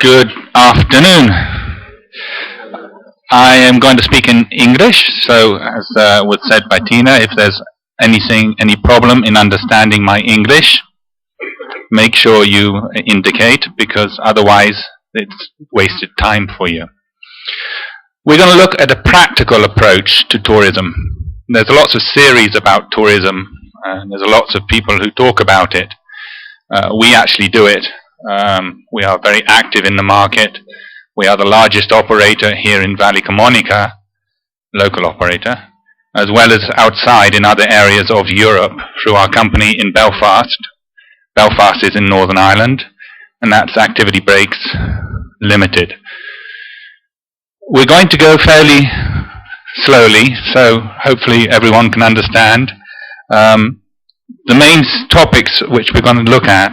Good afternoon. I am going to speak in English, so as was said by Tina, if there's any problem in understanding my English, make sure you indicate, because otherwise it's wasted time for you. We're going to look at a practical approach to tourism. There's lots of series about tourism, and there's lots of people who talk about it. We actually do it. We are very active in the market. We are the largest operator here in Valle Camonica, local operator, as well as outside in other areas of Europe through our company in Belfast. Belfast is in Northern Ireland, and that's Activity Breaks Limited. We're going to go fairly slowly, so hopefully everyone can understand. The main topics which we're going to look at,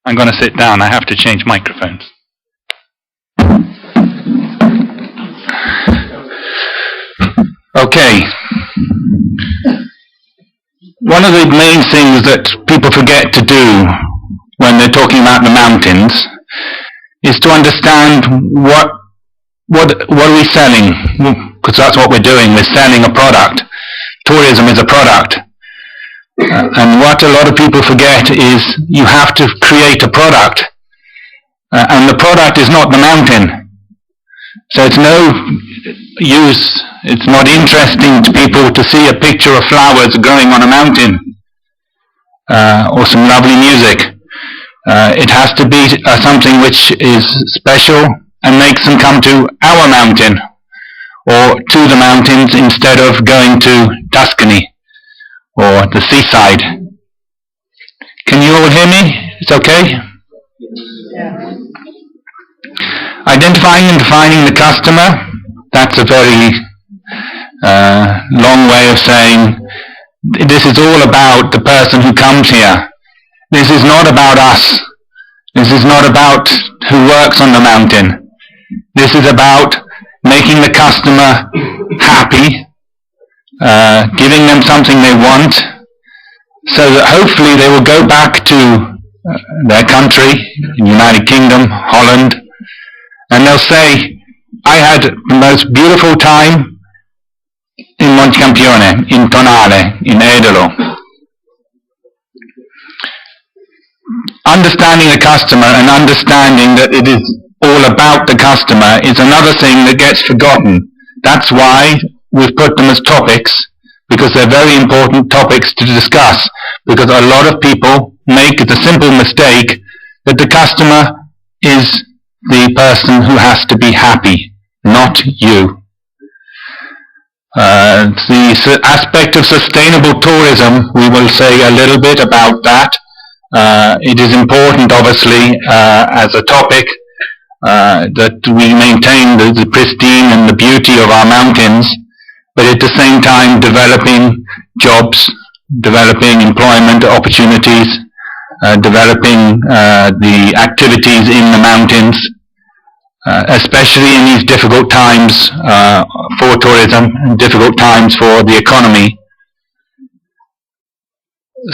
I'm going to sit down, I have to change microphones. Okay. One of the main things that people forget to do when they're talking about the mountains is to understand what are we selling, because that's what we're doing, we're selling a product. Tourism is a product. And what a lot of people forget is you have to create a product, and the product is not the mountain. So it's no use, it's not interesting to people to see a picture of flowers growing on a mountain or some lovely music. It has to be something which is special and makes them come to our mountain or to the mountains instead of going to Tuscany or the seaside. Can you all hear me? It's okay? Yeah. Identifying and defining the customer, that's a very long way of saying this is all about the person who comes here. This is not about us. This is not about who works on the mountain. This is about making the customer happy, giving them something they want, so that hopefully they will go back to their country, the United Kingdom, Holland, and they'll say, I had the most beautiful time in Montecampione, in Tonale, in Edolo. Understanding the customer and understanding that it is all about the customer is another thing that gets forgotten. That's why we've put them as topics, because they're very important topics to discuss, because a lot of people make the simple mistake that the customer is the person who has to be happy, not you. The aspect of sustainable tourism, we will say a little bit about that. It is important, obviously, as a topic, that we maintain the pristine and the beauty of our mountains, but at the same time developing jobs, developing employment opportunities, developing the activities in the mountains, especially in these difficult times for tourism, difficult times for the economy.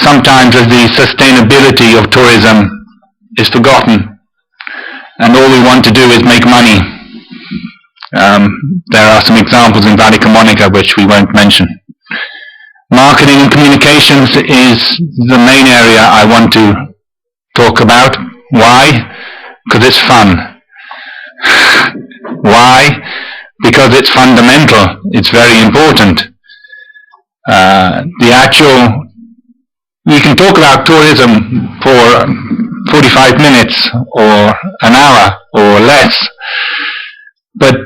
Sometimes the sustainability of tourism is forgotten, and all we want to do is make money. There are some examples in Valle Camonica which we won't mention. Marketing and communications is the main area I want to talk about. Why? Because it's fun. Why? Because it's fundamental. It's very important. We can talk about tourism for 45 minutes or an hour or less, but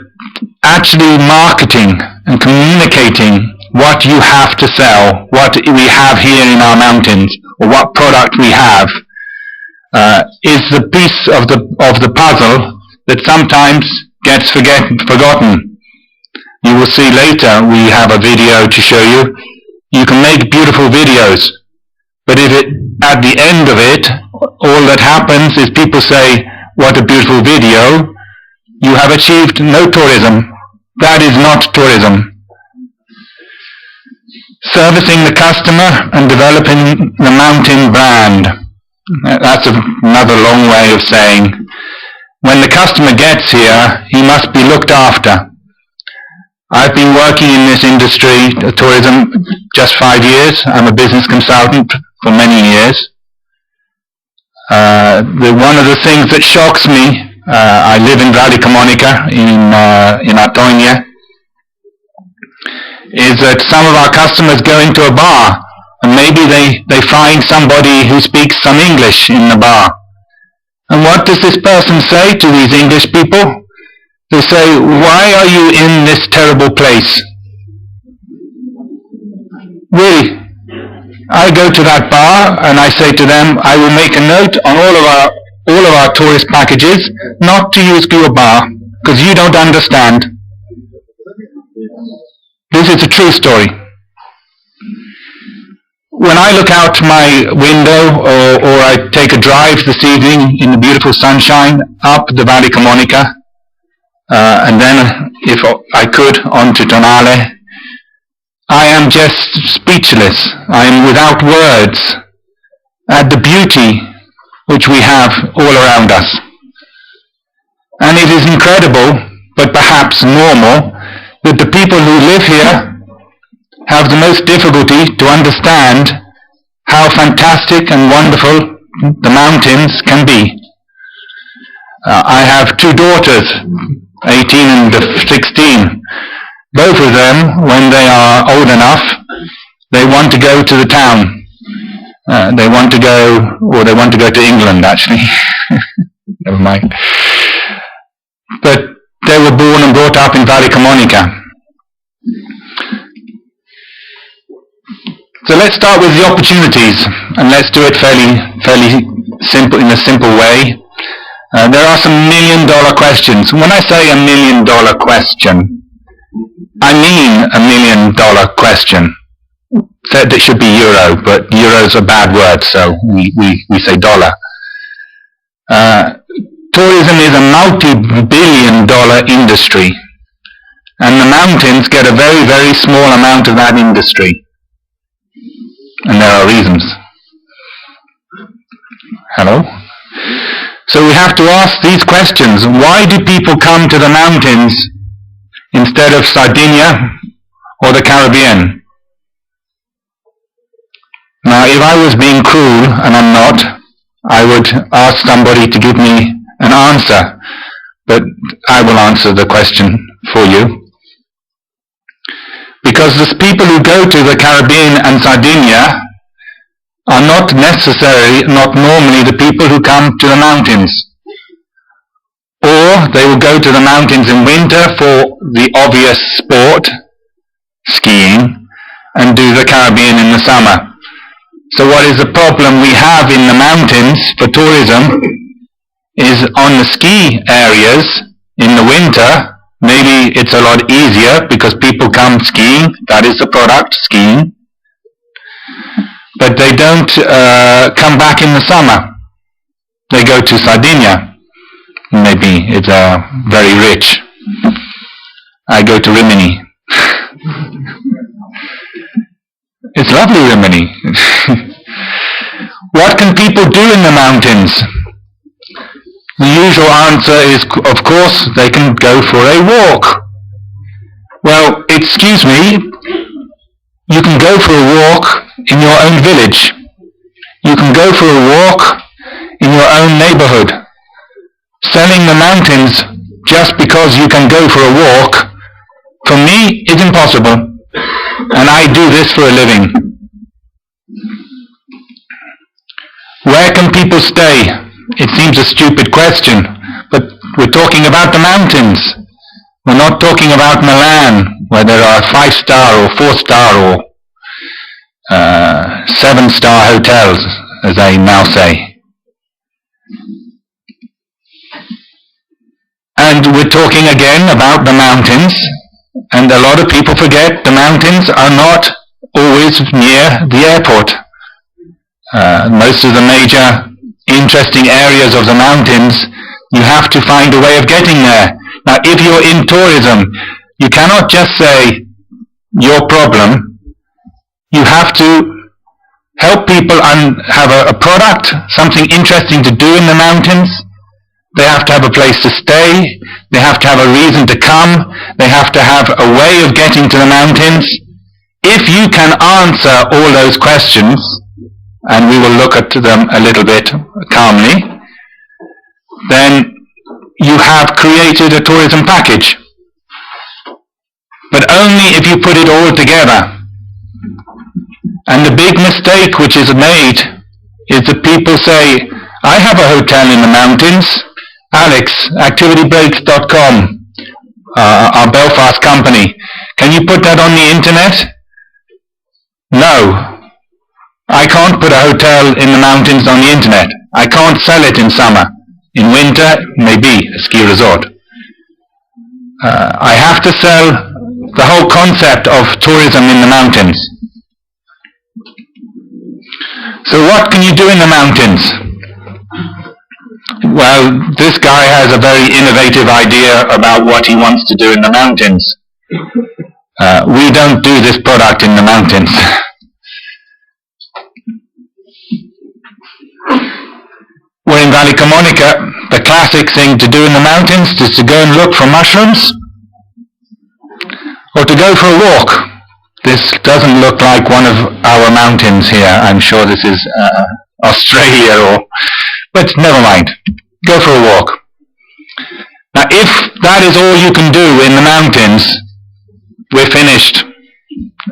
actually marketing and communicating what you have to sell, what we have here in our mountains, or what product we have, is the piece of the puzzle that sometimes gets forgotten. You will see later, we have a video to show you. You can make beautiful videos, but if at the end of it, all that happens is people say, what a beautiful video, you have achieved no tourism. That is not tourism. Servicing the customer and developing the mountain brand. That's another long way of saying when the customer gets here, he must be looked after. I've been working in this industry, tourism, just 5 years. I'm a business consultant for many years. One of the things that shocks me, I live in Valle Camonica in Atonia, is that some of our customers go into a bar and maybe they find somebody who speaks some English in the bar. And what does this person say to these English people? They say, "Why are you in this terrible place?" Really, I go to that bar and I say to them, I will make a note on all of our tourist packages not to use your bar, because you don't understand. This is a true story. When I look out my window or I take a drive this evening in the beautiful sunshine up the Valle Camonica, and then if I could on to Tonale, I am just speechless. I am without words at the beauty which we have all around us. And it is incredible, but perhaps normal, that the people who live here have the most difficulty to understand how fantastic and wonderful the mountains can be. I have 2 daughters, 18 and 16. Both of them, when they are old enough, they want to go to the town. They want to go to England, actually. Never mind. But they were born and brought up in Valle Camonica. So let's start with the opportunities, and let's do it fairly simple, in a simple way. There are some $1 million questions. When I say $1 million question, I mean $1 million question. Said it should be euro, but euro's a bad word, so we say dollar. Tourism is a multi-billion dollar industry, and the mountains get a very, very small amount of that industry. And there are reasons. Hello? So we have to ask these questions. Why do people come to the mountains instead of Sardinia or the Caribbean? Now, if I was being cruel, and I'm not, I would ask somebody to give me an answer, but I will answer the question for you. Because the people who go to the Caribbean and Sardinia are not normally the people who come to the mountains. Or they will go to the mountains in winter for the obvious sport, skiing, and do the Caribbean in the summer. So what is the problem we have in the mountains for tourism is on the ski areas in the winter. Maybe it's a lot easier because people come skiing, that is the product, skiing. But they don't come back in the summer. They go to Sardinia. Maybe it's very rich. I go to Rimini. It's lovely, Rimini. What can people do in the mountains? The usual answer is, of course, they can go for a walk. Well, excuse me, you can go for a walk in your own village. You can go for a walk in your own neighborhood. Selling the mountains just because you can go for a walk, for me, is impossible. And I do this for a living. Where can people stay? It seems a stupid question, but we're talking about the mountains. We're not talking about Milan, where there are 5-star or 4-star or 7-star hotels, as they now say. And we're talking again about the mountains, and a lot of people forget the mountains are not always near the airport. Most of the major interesting areas of the mountains, you have to find a way of getting there. Now, if you're in tourism, you cannot just say your problem. You have to help people have a product, something interesting to do in the mountains, they have to have a place to stay, they have to have a reason to come, they have to have a way of getting to the mountains. If you can answer all those questions, and we will look at them a little bit calmly, then you have created a tourism package. But only if you put it all together. And the big mistake which is made is that people say, I have a hotel in the mountains. Alex, activitybreaks.com, our Belfast company. Can you put that on the internet? No. I can't put a hotel in the mountains on the internet. I can't sell it in summer. In winter, maybe a ski resort. I have to sell the whole concept of tourism in the mountains. So what can you do in the mountains? Well, this guy has a very innovative idea about what he wants to do in the mountains. We don't do this product in the mountains. We're in Valley Camonica. The classic thing to do in the mountains is to go and look for mushrooms or to go for a walk. This doesn't look like one of our mountains here. I'm sure this is Australia, but never mind. Go for a walk. Now, if that is all you can do in the mountains, we're finished.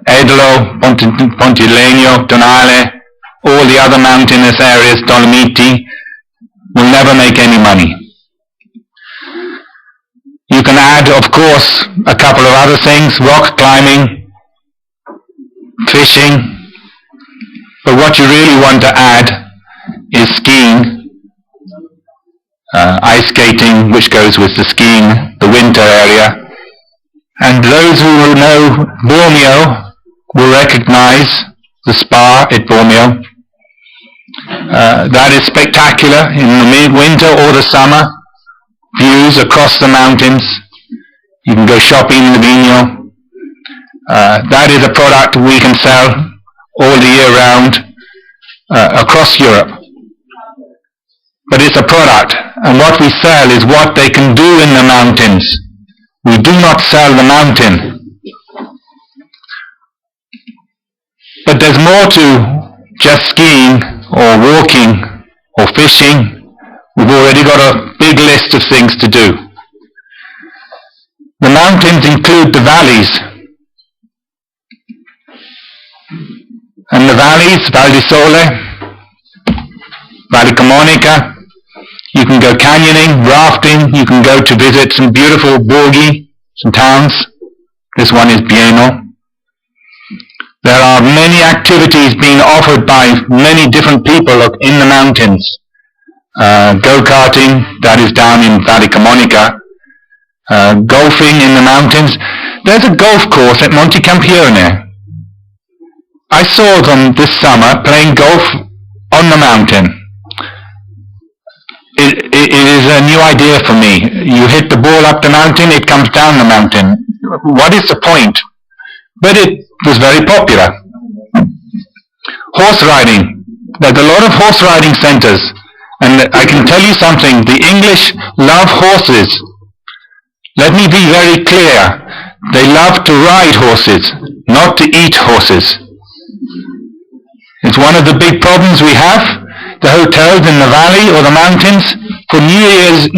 Edolo, Pontilegno, Tonale, all the other mountainous areas, Dolomiti, will never make any money. You can add, of course, a couple of other things, rock climbing, fishing, but what you really want to add is skiing, ice skating, which goes with the skiing, the winter area. And those who know Bormio will recognize the spa at Bormio. That is spectacular in the midwinter or the summer. Views across the mountains. You can go shopping in the Vigno. That is a product we can sell all the year round across Europe. But it's a product, and what we sell is what they can do in the mountains. We do not sell the mountain. But there's more to just skiing or walking or fishing. We've already got a big list of things to do. The mountains include the valleys. And the valleys, Val di Sole, Valley Camonica, you can go canyoning, rafting, you can go to visit some beautiful borghi, some towns. This one is Bieno. There are many activities being offered by many different people in the mountains. Go-karting, that is down in Valley Camonica. Golfing in the mountains. There's a golf course at Montecampione. I saw them this summer playing golf on the mountain. It is a new idea for me. You hit the ball up the mountain, it comes down the mountain. What is the point? But it was very popular. Horse riding. There's a lot of horse riding centers. And I can tell you something, the English love horses. Let me be very clear. They love to ride horses, not to eat horses. It's one of the big problems we have. The hotels in the valley or the mountains, for New Year's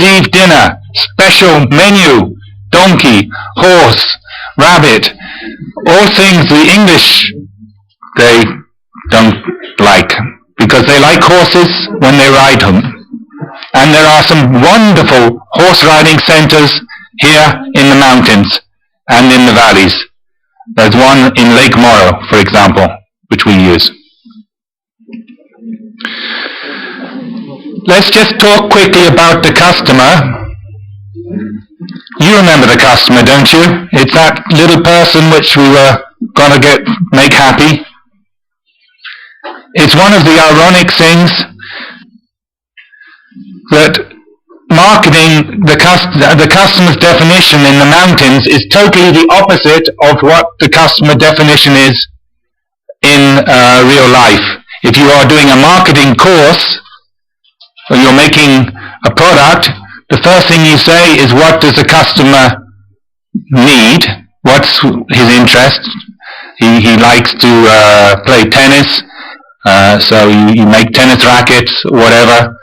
Eve dinner, special menu, donkey, horse, rabbit, all things the English, they don't like, because they like horses when they ride them. And there are some wonderful horse riding centers here in the mountains and in the valleys. There's one in Lake Moro, for example, which we use. Let's just talk quickly about the customer. You remember the customer, don't you? It's that little person which we were going to make happy. It's one of the ironic things that marketing, the customer's definition in the mountains is totally the opposite of what the customer definition is in real life. If you are doing a marketing course, or you're making a product, the first thing you say is, what does the customer need? What's his interest? He likes to play tennis, so you make tennis rackets, whatever.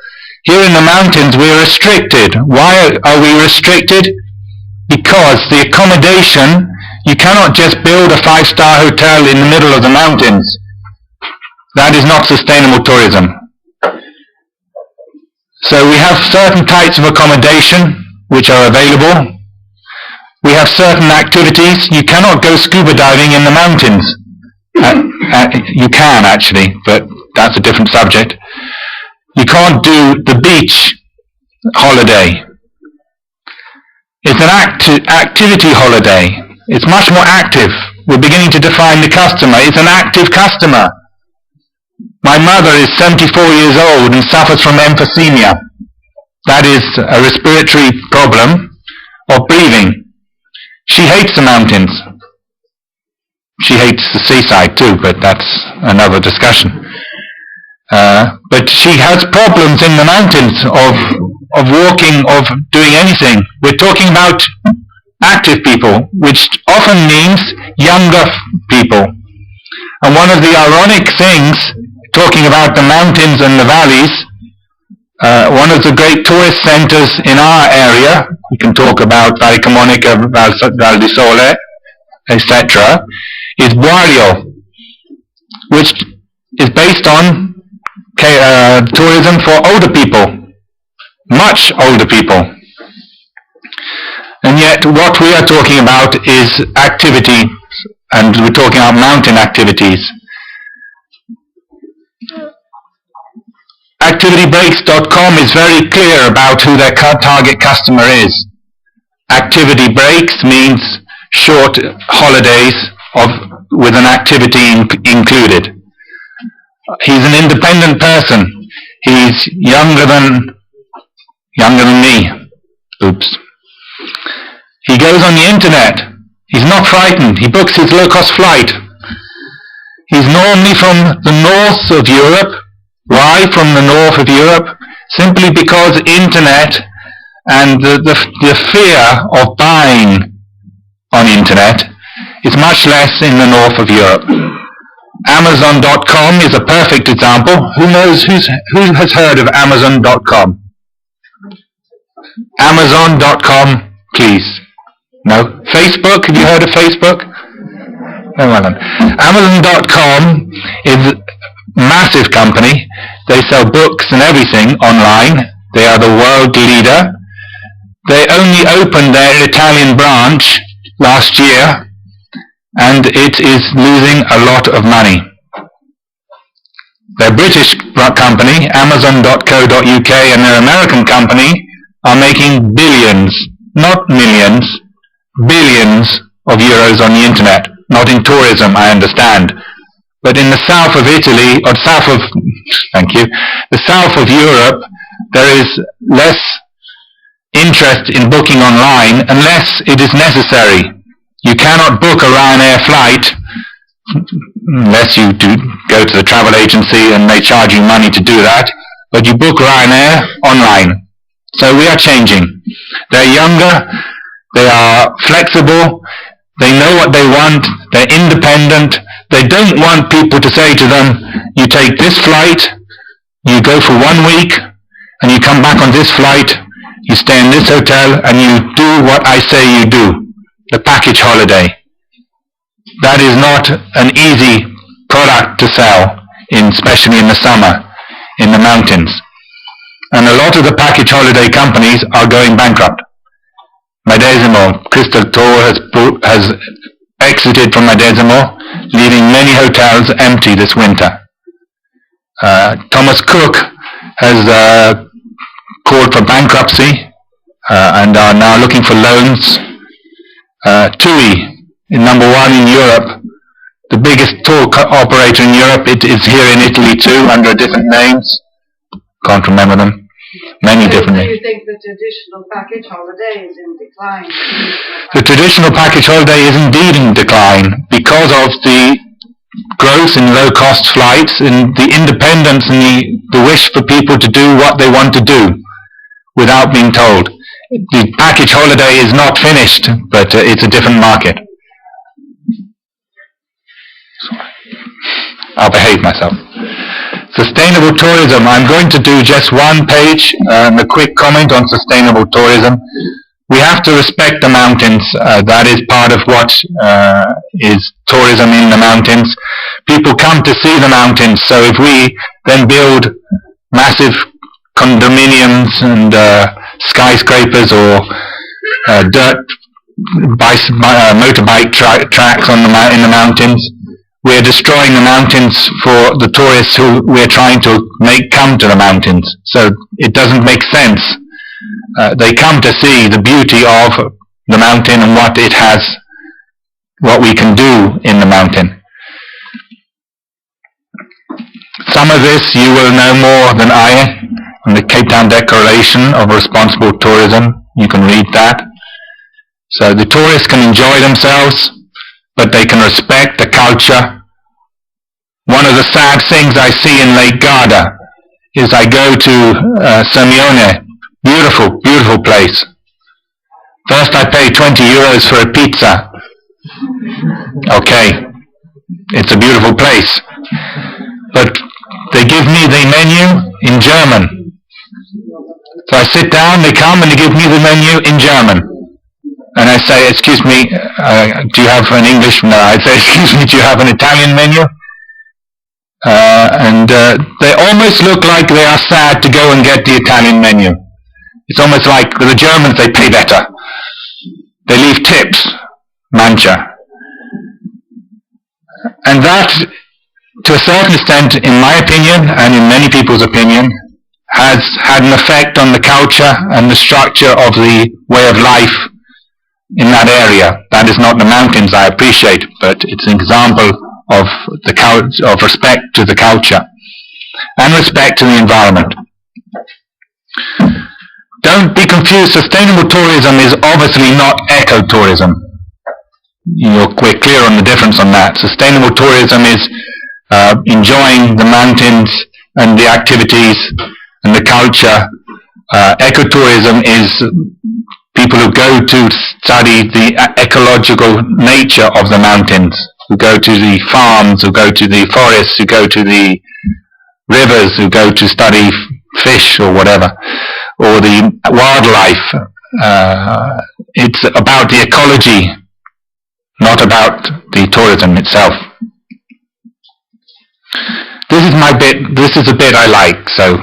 Here in the mountains we're restricted. Why are we restricted? Because the accommodation, you cannot just build a 5-star hotel in the middle of the mountains. That is not sustainable tourism. So we have certain types of accommodation which are available. We have certain activities. You cannot go scuba diving in the mountains. You can actually, but that's a different subject. You can't do the beach holiday. It's an activity holiday. It's much more active. We're beginning to define the customer. It's an active customer. My mother is 74 years old and suffers from emphysema. That is a respiratory problem of breathing. She hates the mountains. She hates the seaside too, but that's another discussion. But she has problems in the mountains of walking, of doing anything. We're talking about active people, which often means younger people. And one of the ironic things, talking about the mountains and the valleys, one of the great tourist centres in our area, we can talk about Valle Camonica, Val di Sole, etc., is Boario, which is based on tourism for older people, much older people. And yet what we are talking about is activity, and we're talking about mountain activities. Activitybreaks.com is very clear about who their target customer is. Activity breaks means short holidays with an activity included. He's an independent person. He's younger than me. Oops. He goes on the internet. He's not frightened. He books his low-cost flight. He's normally from the north of Europe. Why from the north of Europe? Simply because internet and the fear of buying on internet is much less in the north of Europe. Amazon.com is a perfect example. Who has heard of Amazon.com? Amazon.com, please. No? Facebook? Have you heard of Facebook? No, well then. Amazon.com is a massive company. They sell books and everything online. They are the world leader. They only opened their Italian branch last year, and it is losing a lot of money. Their British company, Amazon.co.uk, and their American company are making billions, not millions, billions of euros on the internet. Not in tourism, I understand. But in the south of Italy, or the south of Europe, there is less interest in booking online unless it is necessary. You cannot book a Ryanair flight unless you go to the travel agency and they charge you money to do that, but you book Ryanair online. So we are changing. They're younger, they are flexible, they know what they want, they're independent, they don't want people to say to them, you take this flight, you go for 1 week, and you come back on this flight, you stay in this hotel, and you do what I say you do. The package holiday. That is not an easy product to sell, especially in the summer, in the mountains. And a lot of the package holiday companies are going bankrupt. Medesimo, Crystal Tour has exited from Medesimo, leaving many hotels empty this winter. Thomas Cook has called for bankruptcy and are now looking for loans. TUI, number 1 in Europe, the biggest tour operator in Europe. It is here in Italy too, under different names. Can't remember them. Many different names. Do you think the traditional package holiday is in decline? The traditional package holiday is indeed in decline because of the growth in low-cost flights, and the independence and the wish for people to do what they want to do without being told. The package holiday is not finished, but it's a different market. I'll behave myself. Sustainable tourism. I'm going to do just one page, a quick comment on sustainable tourism. We have to respect the mountains. That is part of what is tourism in the mountains. People come to see the mountains, so if we then build massive condominiums and skyscrapers or dirt motorbike tracks in the mountains, we're destroying the mountains for the tourists who we're trying to make come to the mountains. So it doesn't make sense. They come to see the beauty of the mountain and what it has, what we can do in the mountain. Some of this you will know more than I. In the Cape Town Declaration of Responsible Tourism, you can read that. So the tourists can enjoy themselves, but they can respect the culture. One of the sad things I see in Lake Garda is I go to Seminario. Beautiful, beautiful place. First I pay 20 euros for a pizza. Okay, it's a beautiful place. But they give me the menu in German. So I sit down, they come and they give me the menu in German. And I say, excuse me, do you have an English? No, I say, excuse me, do you have an Italian menu? They almost look like they are sad to go and get the Italian menu. It's almost like the Germans, they pay better. They leave tips, mancha. And that, to a certain extent, in my opinion, and in many people's opinion, has had an effect on the culture and the structure of the way of life in that area. That is not the mountains I appreciate, but it's an example of respect to the culture and respect to the environment. Don't be confused. Sustainable tourism is obviously not ecotourism. We're clear on the difference on that. Sustainable tourism is enjoying the mountains and the activities and the culture. Ecotourism is people who go to study the ecological nature of the mountains, who go to the farms, who go to the forests, who go to the rivers, who go to study fish or whatever, or the wildlife. It's about the ecology, not about the tourism itself. This is my bit. This is a bit I like. So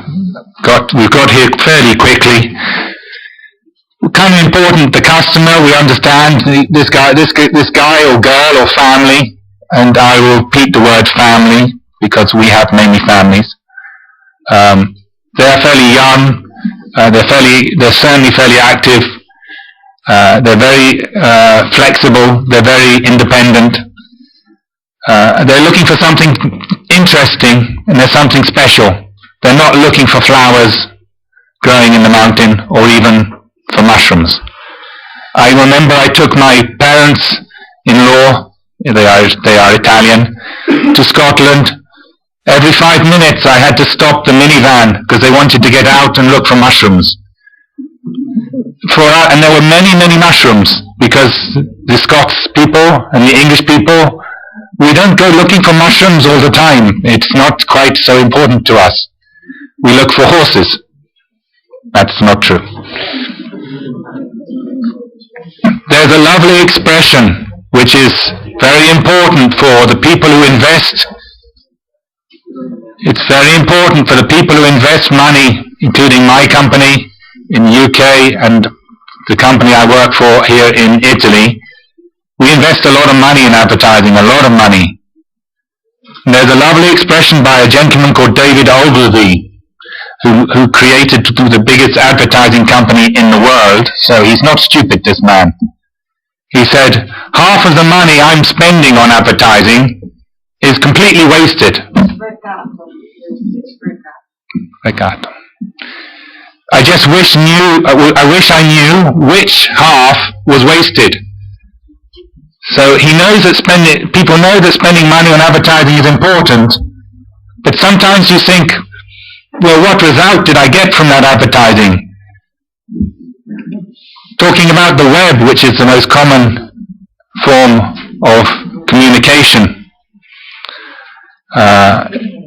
we've got here fairly quickly. Kind of important. The customer. We understand this guy or girl or family, and I will repeat the word family because we have many families. They're fairly young. They're certainly fairly active. They're very flexible. They're very independent. They're looking for something interesting, and there's something special. They're not looking for flowers growing in the mountain or even for mushrooms. I remember I took my parents-in-law, they are Italian, to Scotland. Every 5 minutes I had to stop the minivan because they wanted to get out and look for mushrooms. And there were many, many mushrooms because the Scots people and the English people, we don't go looking for mushrooms all the time. It's not quite so important to us. We look for horses. That's not true. There's a lovely expression which is very important for the people who invest. It's very important for the people who invest money, including my company in the UK and the company I work for here in Italy. We invest a lot of money in advertising, a lot of money. And there's a lovely expression by a gentleman called David Ogilvy, who created the biggest advertising company in the world, so he's not stupid, this man. He said, half of the money I'm spending on advertising is completely wasted. Peccato. I wish I knew which half was wasted. So he knows that people know that spending money on advertising is important, but sometimes you think, well, what result did I get from that advertising? Talking about the web, which is the most common form of communication,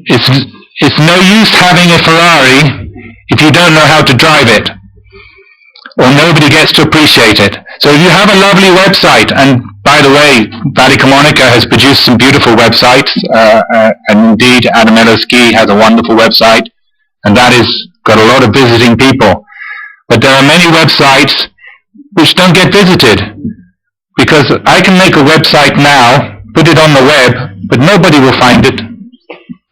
it's no use having a Ferrari if you don't know how to drive it, or nobody gets to appreciate it. So if you have a lovely website, and by the way, Valicamonica has produced some beautiful websites, and indeed Adamello Ski has a wonderful website, and that has got a lot of visiting people. But there are many websites which don't get visited, because I can make a website now, put it on the web, but nobody will find it.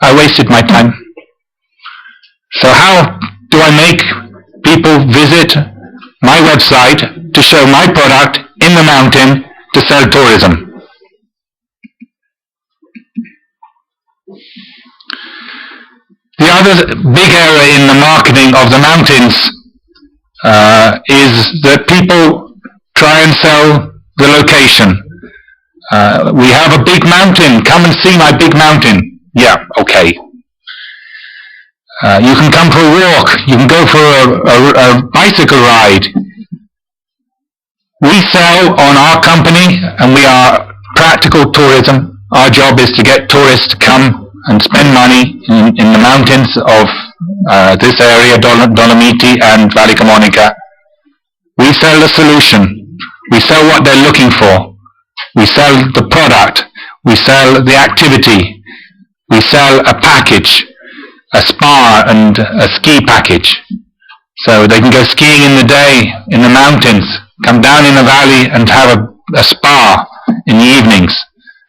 I wasted my time. So how do I make people visit my website to show my product in the mountain to sell tourism? The other big area in the marketing of the mountains is that people try and sell the location. We have a big mountain, come and see my big mountain. Yeah, okay. You can come for a walk, you can go for a bicycle ride. We sell on our company, and we are practical tourism. Our job is to get tourists to come and spend money in the mountains of this area, Dolomiti and Valicamonica. We sell the solution. We sell what they're looking for. We sell the product. We sell the activity. We sell a package, a spa and a ski package. So they can go skiing in the day in the mountains, come down in the valley and have a spa in the evenings,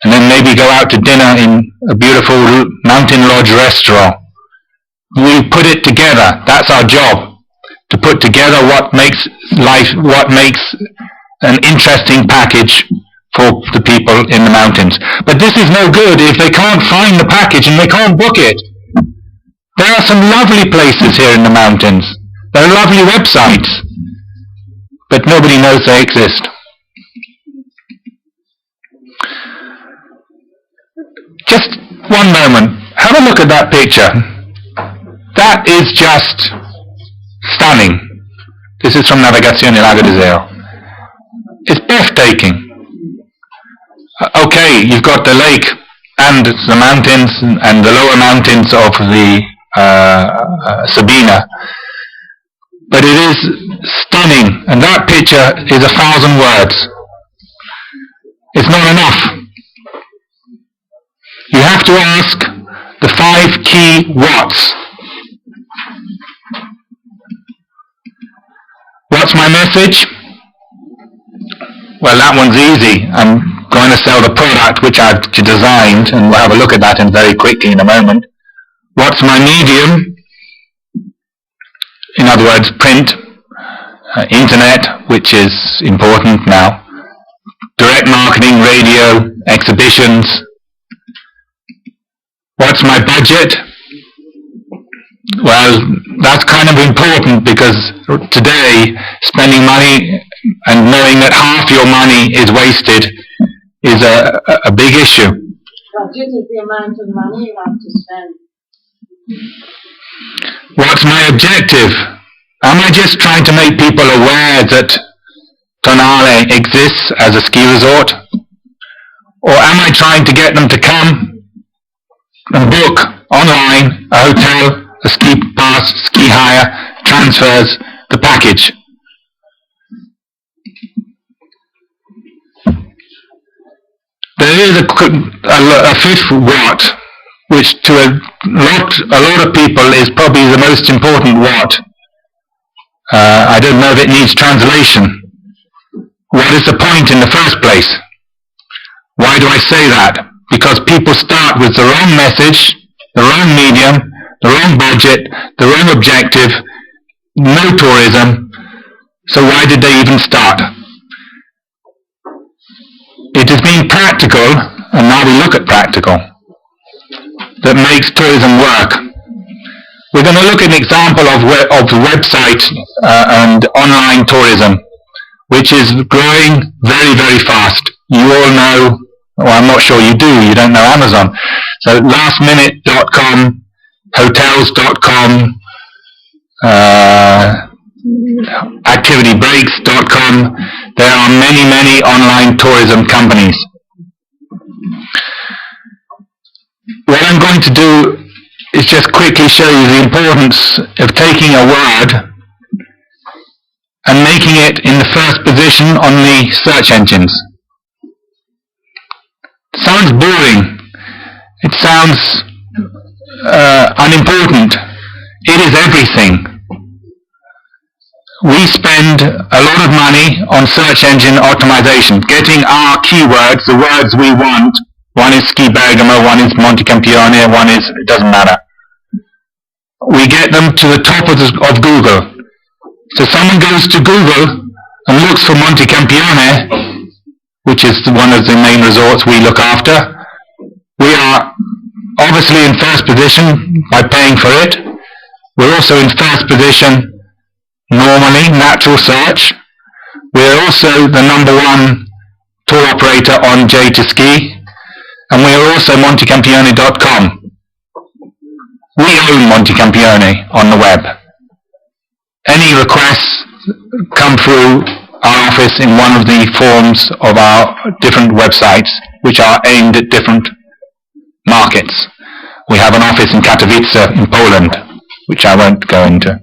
and then maybe go out to dinner in a beautiful mountain lodge restaurant. We put it together. That's our job, to put together what makes an interesting package for the people in the mountains. But this is no good if they can't find the package and they can't book it. There are some lovely places here in the mountains. There are lovely websites, but nobody knows they exist. Just one moment. Have a look at that picture. That is just stunning. This is from Navigazione Lago d'Iseo. It's breathtaking. Okay, you've got the lake and the mountains and the lower mountains of the Sabina, but it is stunning, and that picture is 1,000 words. It's not enough. You have to ask the 5 key whats. What's my message? Well, that one's easy. I'm going to sell the product which I've designed, and we'll have a look at that very quickly in a moment. What's my medium? In other words, print, internet, which is important now, direct marketing, radio, exhibitions. What's my budget? Well, that's kind of important, because today spending money and knowing that half your money is wasted is a big issue. Budget is the amount of money you want to spend. What's my objective? Am I just trying to make people aware that Tonale exists as a ski resort? Or am I trying to get them to come and book online a hotel, a ski pass, ski hire, transfers, the package? There is a 5th what, which to a lot of people is probably the most important what. I don't know if it needs translation. What is the point in the first place? Why do I say that? Because people start with the wrong message, the wrong medium, the wrong budget, the wrong objective, no tourism. So why did they even start? It has been practical, and now we look at practical, that makes tourism work. We're going to look at an example of website and online tourism, which is growing very, very fast. you all know, well, I'm not sure you do, you don't know Amazon. So lastminute.com, hotels.com, activitybreaks.com. There are many, many online tourism companies. What I'm going to do is just quickly show you the importance of taking a word and making it in the first position on the search engines. It sounds boring. It sounds unimportant. It is everything. We spend a lot of money on search engine optimization, getting our keywords, the words we want. One is Ski Bergamo, one is Montecampione, one is, it doesn't matter. We get them to the top of Google. So someone goes to Google and looks for Montecampione, which is one of the main resorts we look after. We are obviously in first position by paying for it. We're also in first position normally, natural search. We're also the #1 tour operator on J2Ski. And we are also Montecampione.com. We own Montecampione on the web. Any requests come through our office in one of the forms of our different websites, which are aimed at different markets. We have an office in Katowice in Poland, which I won't go into.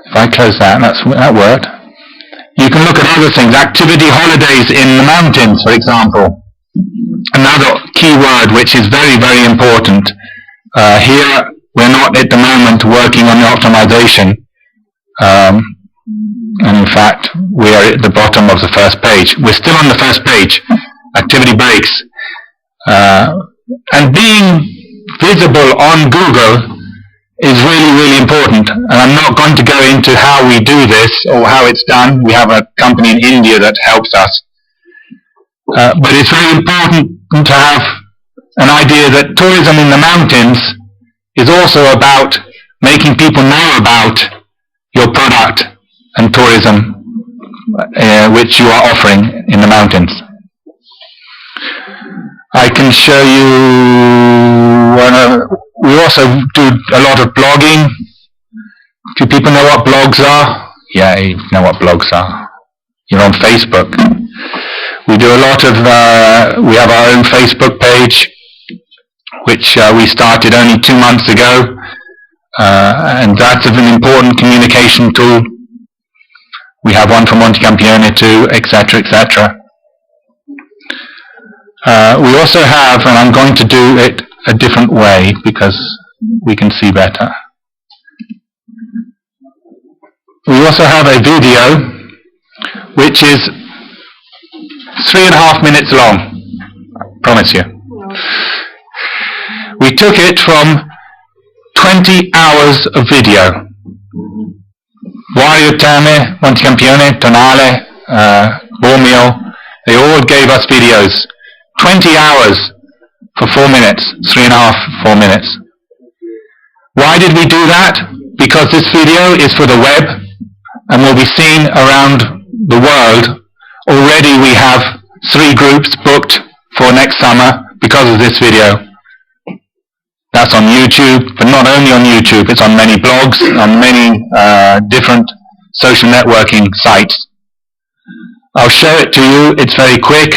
If I close that worked. You can look at other things, activity holidays in the mountains, for example. Another keyword which is very, very important. Here, we're not at the moment working on the optimization. And in fact, we are at the bottom of the first page. We're still on the first page, activity breaks. And being visible on Google is really, really important. And I'm not going to go into how we do this or how it's done. We have a company in India that helps us. But it's very important to have an idea that tourism in the mountains is also about making people know about your product and tourism which you are offering in the mountains. I can show you we also do a lot of blogging. Do people know what blogs are? Yeah, you know what blogs are. You're on Facebook. We do a lot of, we have our own Facebook page, which we started only 2 months ago. And that's an important communication tool. We have one for Montecampione too, etc., etc. We also have, and I'm going to do it a different way because we can see better. We also have a video which is 3.5 minutes long, I promise you. We took it from 20 hours of video. Vario Terme, Montecampione, Tonale, Bormio, they all gave us videos. 20 hours for 4 minutes, 3.5, 4 minutes. Why did we do that? Because this video is for the web and will be seen around the world. Already we have 3 groups booked for next summer because of this video. That's on YouTube, but not only on YouTube, it's on many blogs, on many different social networking sites. I'll show it to you, it's very quick.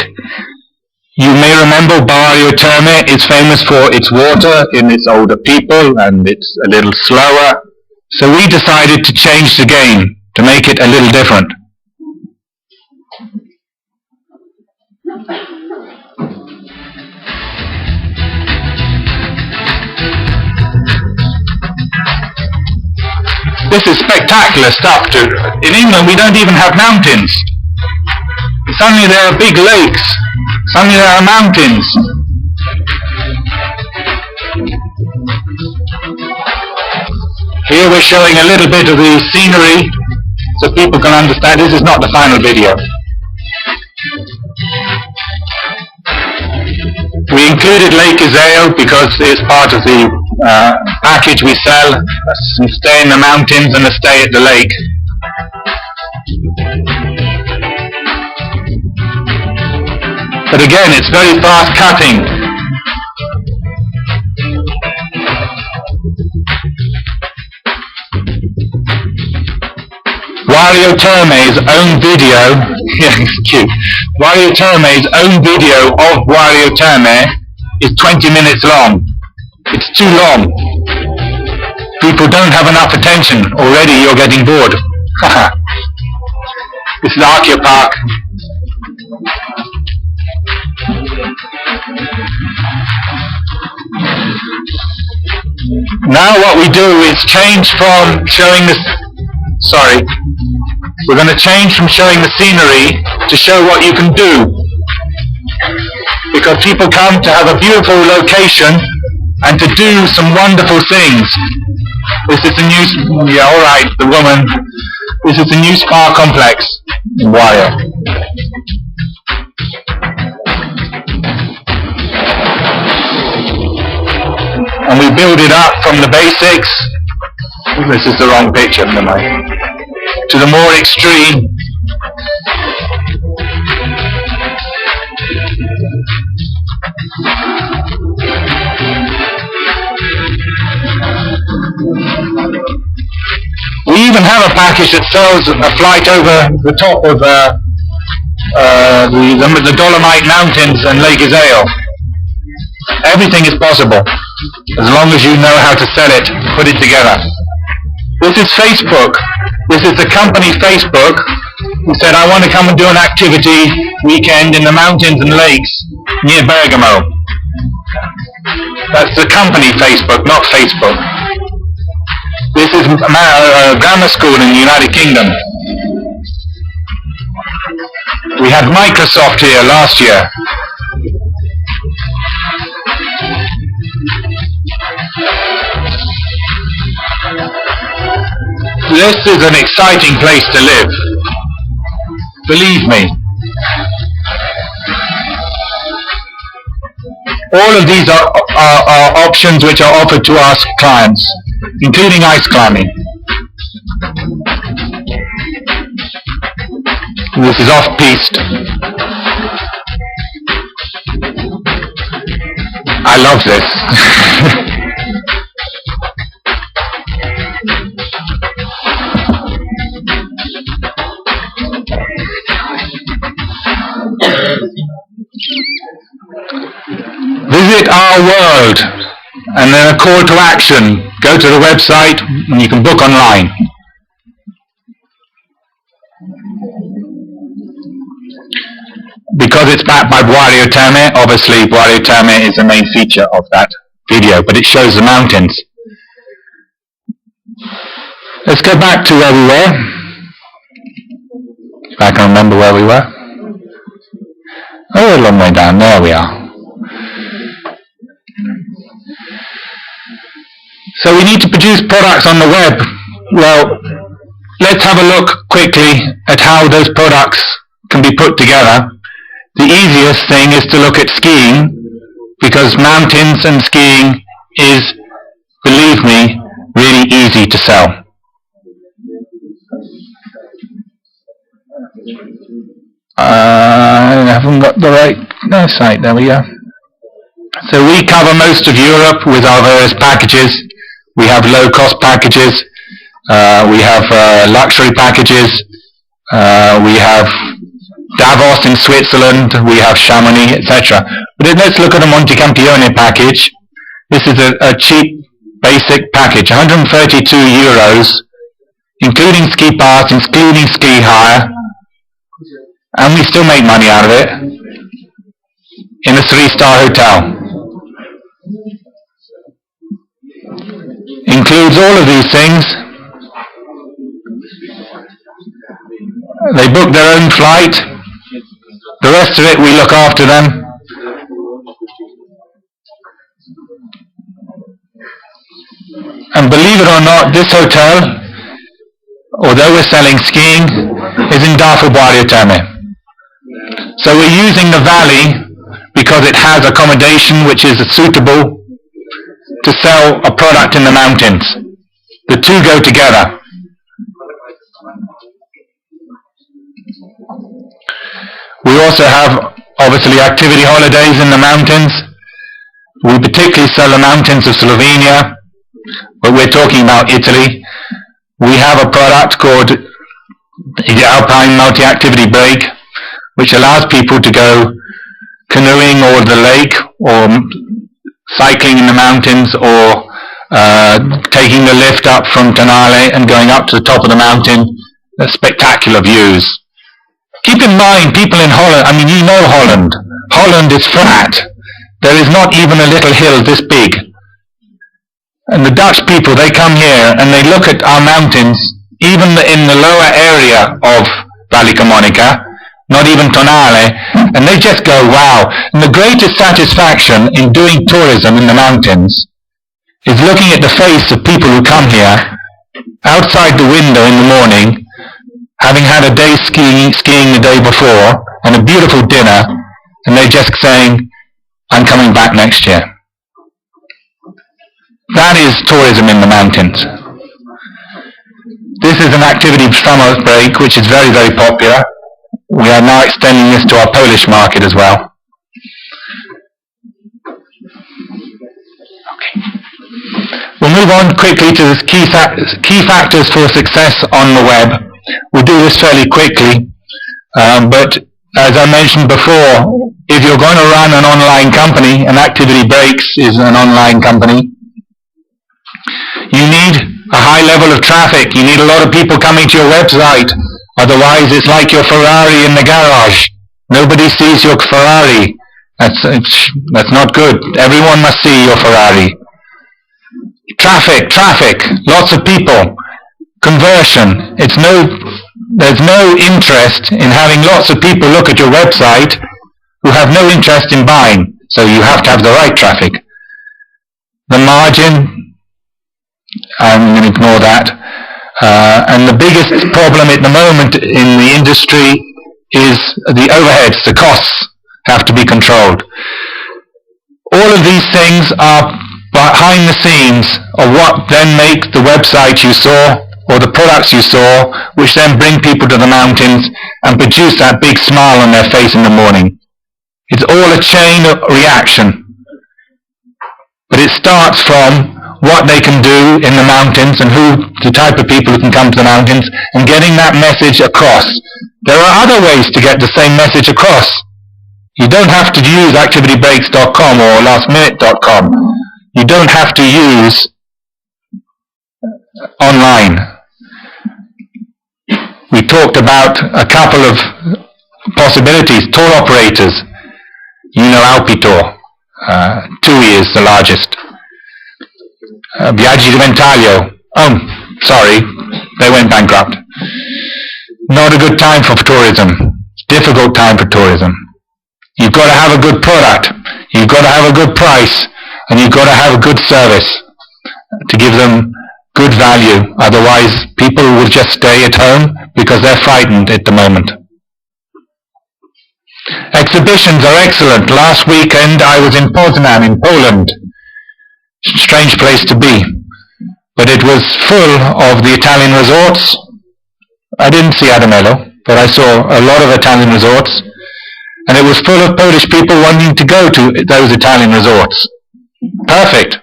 You may remember Vario Terme is famous for its water and its older people, and it's a little slower. So we decided to change the game, to make it a little different. This is spectacular stuff. In England we don't even have mountains. Suddenly there are big lakes. Suddenly there are mountains. Here we're showing a little bit of the scenery so people can understand. This is not the final video. We included Lake Iseo because it's part of the package we sell. A stay in the mountains and a stay at the lake. But again, it's very fast cutting. Wario Terme's own video, yeah, it's cute. Wario Terme's own video of Wario Terme is 20 minutes long. It's too long. People don't have enough attention. Already you're getting bored. This is Archeopark. Now what we do is change from showing this. Sorry. We're going to change from showing the scenery to show what you can do. Because people come to have a beautiful location and to do some wonderful things. This is the new, yeah, alright, the woman. This is the new spa complex in Wario. And we build it up from the basics. This is the wrong picture, never mind. To the more extreme. We even have a package that sells a flight over the top of the Dolomite Mountains and Lake Iseo. Everything is possible, as long as you know how to sell it, put it together. This is Facebook. This is the company Facebook, who said, I want to come and do an activity weekend in the mountains and lakes near Bergamo. That's the company Facebook, not Facebook. This is a grammar school in the United Kingdom. We had Microsoft here last year. This is an exciting place to live. Believe me. All of these are options which are offered to our clients, including ice climbing. This is off-piste. I love this. Visit our world, and then a call to action. Go to the website and you can book online. Because it's backed by Wario Terme, obviously Wario Terme is the main feature of that video, but it shows the mountains. Let's go back to where we were. If I can remember where we were. Oh, a long way down, there we are. So we need to produce products on the web. Well, let's have a look quickly at how those products can be put together. The easiest thing is to look at skiing, because mountains and skiing is, believe me, really easy to sell. I haven't got the right site, there we go. So we cover most of Europe with our various packages. We have low-cost packages, we have luxury packages, we have Davos in Switzerland, we have Chamonix, etc. But let's look at a Montecampione package. This is a cheap, basic package, 132 euros, including ski pass, including ski hire, and we still make money out of it, in a 3-star hotel. Includes all of these things. They book their own flight. The rest of it, we look after them. And believe it or not, this hotel, although we're selling skiing, is in Wario Terme. So we're using the valley because it has accommodation which is suitable to sell a product in the mountains. The two go together. We also have obviously activity holidays in the mountains. We particularly sell the mountains of Slovenia, but we're talking about Italy. We have a product called the Alpine Multi-Activity Brake, which allows people to go canoeing or the lake, or cycling in the mountains, or taking the lift up from Tonale and going up to the top of the mountain. Spectacular views. Keep in mind, people in Holland, I mean, you know Holland. Holland is flat. There is not even a little hill this big. And the Dutch people, they come here and they look at our mountains, even in the lower area of Valle Camonica, not even Tonale, and they just go, wow. And the greatest satisfaction in doing tourism in the mountains is looking at the face of people who come here, outside the window in the morning, having had a day skiing the day before, and a beautiful dinner, and they're just saying, I'm coming back next year. That is tourism in the mountains. This is an activity summer break which is very, very popular. We are now extending this to our Polish market as well. Okay. We'll move on quickly to the key factors for success on the web. We'll do this fairly quickly, but as I mentioned before, if you're going to run an online company, and Activity Breaks is an online company, you need a high level of traffic. You need a lot of people coming to your website. Otherwise, it's like your Ferrari in the garage. Nobody sees your Ferrari. That's not good. Everyone must see your Ferrari. Traffic, lots of people. Conversion. There's no interest in having lots of people look at your website who have no interest in buying. So you have to have the right traffic. The margin, I'm going to ignore that. And the biggest problem at the moment in the industry is the overheads, the costs have to be controlled. All of these things are behind the scenes of what then make the website you saw, or the products you saw, which then bring people to the mountains and produce that big smile on their face in the morning. It's all a chain reaction. But it starts from what they can do in the mountains and the type of people who can come to the mountains, and getting that message across. There are other ways to get the same message across. You don't have to use activitybreaks.com or lastminute.com. You don't have to use online. We talked about a couple of possibilities. Tour operators. You know Alpitour. TUI is the largest. Viaggi di Ventaglio. Oh, sorry, they went bankrupt. Not a good time for tourism. Difficult time for tourism. You've got to have a good product. You've got to have a good price. And you've got to have a good service to give them good value. Otherwise, people will just stay at home because they're frightened at the moment. Exhibitions are excellent. Last weekend I was in Poznan in Poland. Strange place to be. But it was full of the Italian resorts. I didn't see Adamello, but I saw a lot of Italian resorts. And it was full of Polish people wanting to go to those Italian resorts. Perfect.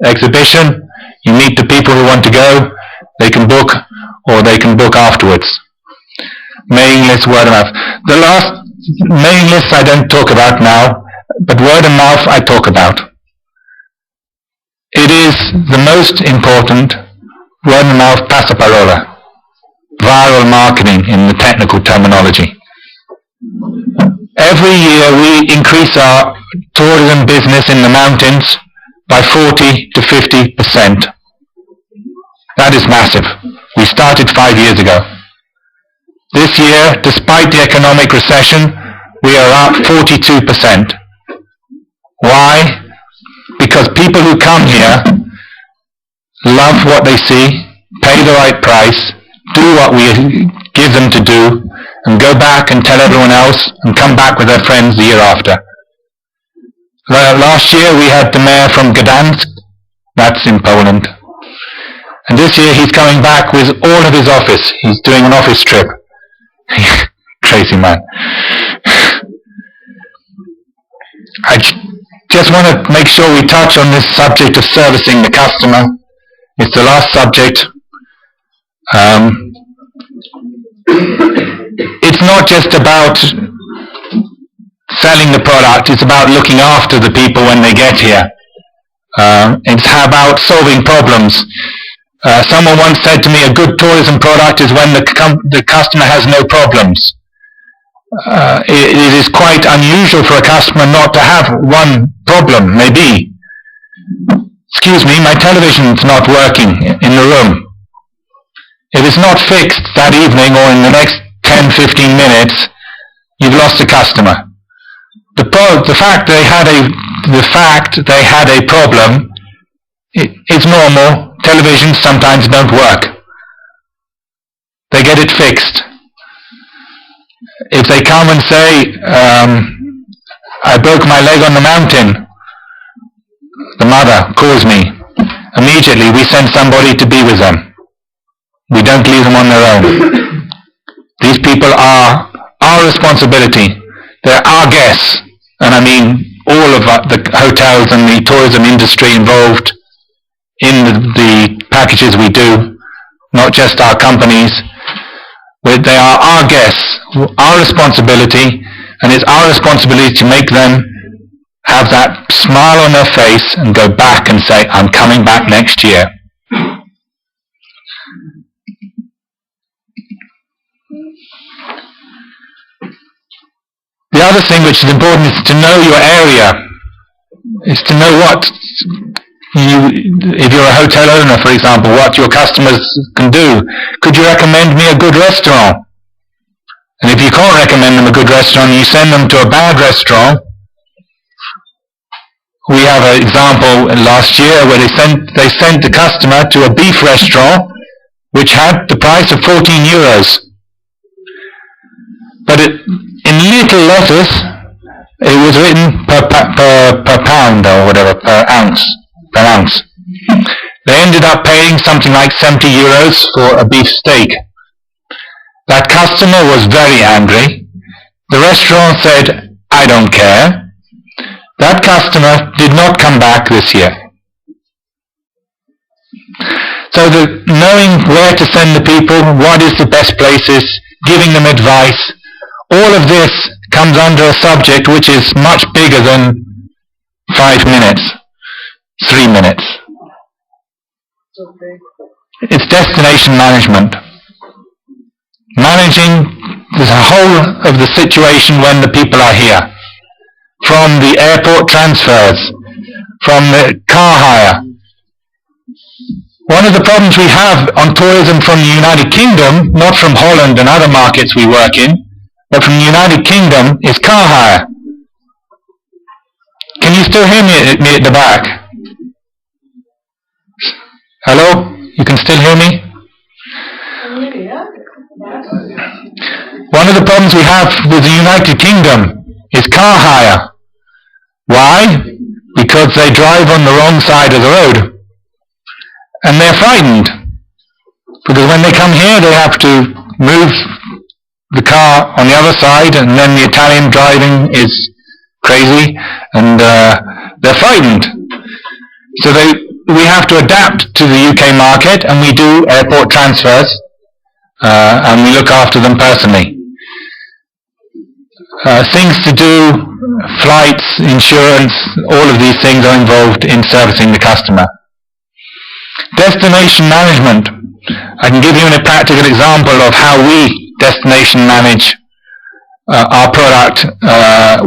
Exhibition, you meet the people who want to go, they can book, or they can book afterwards. Mailing list, word of mouth. The last mailing list I don't talk about now, but word of mouth I talk about. It is the most important word of mouth passaparola. Viral marketing in the technical terminology. Every year we increase our tourism business in the mountains by 40 to 50%. That is massive. We started 5 years ago. This year, despite the economic recession, we are up 42%. Why? Because people who come here love what they see, pay the right price, do what we give them to do, and go back and tell everyone else, and come back with their friends the year after. Last year we had the mayor from Gdansk, that's in Poland. And this year he's coming back with all of his office. He's doing an office trip. Crazy man. I just want to make sure we touch on this subject of servicing the customer. It's the last subject. It's not just about selling the product, it's about looking after the people when they get here. It's about solving problems. Someone once said to me, a good tourism product is when the customer has no problems. It is quite unusual for a customer not to have one problem, maybe. Excuse me, my television's not working in the room. If it's not fixed that evening or in the next 10-15 minutes, you've lost a customer. The fact they had a problem, it's normal. Televisions sometimes don't work. They get it fixed. If they come and say, I broke my leg on the mountain, the mother calls me. Immediately we send somebody to be with them. We don't leave them on their own. These people are our responsibility. They're our guests. And I mean all of the hotels and the tourism industry involved in the packages we do, not just our companies. They are our guests, our responsibility, and it's our responsibility to make them have that smile on their face and go back and say, I'm coming back next year. The other thing which is important is to know your area, is to know what if you're a hotel owner, for example, what your customers can do. Could you recommend me a good restaurant? And if you can't recommend them a good restaurant, you send them to a bad restaurant. We have an example last year where they sent the customer to a beef restaurant which had the price of 14 euros. But in little letters, it was written per pound or whatever, per ounce. They ended up paying something like 70 euros for a beef steak. That customer was very angry. The restaurant said, I don't care. That customer did not come back this year. So knowing where to send the people, what is the best places, giving them advice, all of this comes under a subject which is much bigger than 5 minutes, 3 minutes. It's destination management. Managing the whole of the situation when the people are here. From the airport transfers, from the car hire. One of the problems we have on tourism from the United Kingdom, not from Holland and other markets we work in, but from the United Kingdom, is car hire. Can you still hear me at the back? Hello? You can still hear me? One of the problems we have with the United Kingdom is car hire. Why? Because they drive on the wrong side of the road. And they're frightened. Because when they come here, they have to move the car on the other side, and then the Italian driving is crazy, and they're frightened. So we have to adapt to the UK market, and we do airport transfers, and we look after them personally. Things to do, flights, insurance, all of these things are involved in servicing the customer. Destination management. I can give you a practical example of how we destination manage our product,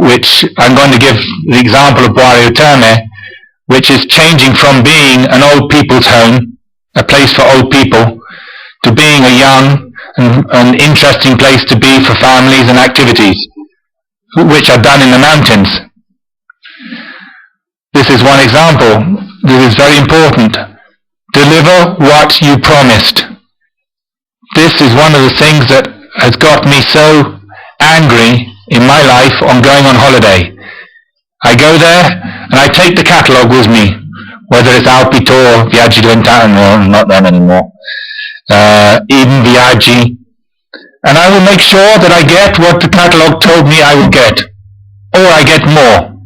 which I'm going to give the example of Boare Terme, which is changing from being an old people's home, a place for old people, to being a young and interesting place to be for families and activities, which are done in the mountains. This is one example. This is very important. Deliver what you promised. This is one of the things that has got me so angry in my life on going on holiday. I go there and I take the catalogue with me, whether it's Alpi Tour, Viaggi Diventano, not them anymore, even Viaggi, and I will make sure that I get what the catalogue told me I would get, or I get more.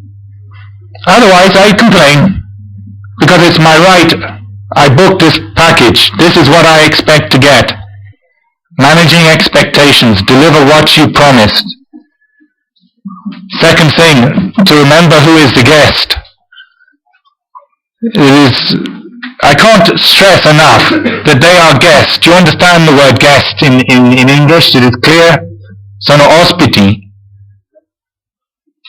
Otherwise, I complain, because it's my right. I booked this package. This is what I expect to get. Managing expectations. Deliver what you promised. Second thing, to remember who is the guest. I can't stress enough that they are guests. Do you understand the word guest in English? It is clear. Sono ospiti.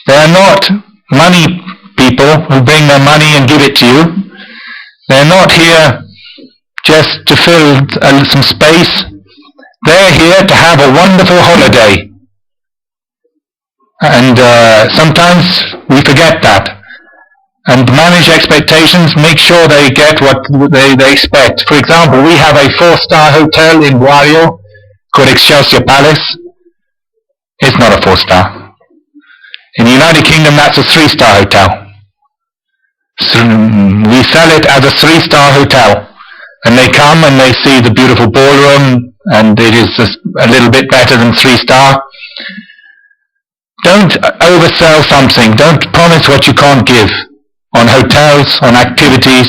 They are not money people who bring their money and give it to you. They're not here just to fill some space. They're here to have a wonderful holiday. And sometimes we forget that. And manage expectations, make sure they get what they expect. For example, we have a 4-star hotel in Wario called Excelsior Palace. It's not a 4-star. In the United Kingdom, that's a 3-star hotel. So we sell it as a 3-star hotel. And they come and they see the beautiful ballroom, and it is just a little bit better than 3-star. Don't oversell something. Don't promise what you can't give. On hotels, on activities.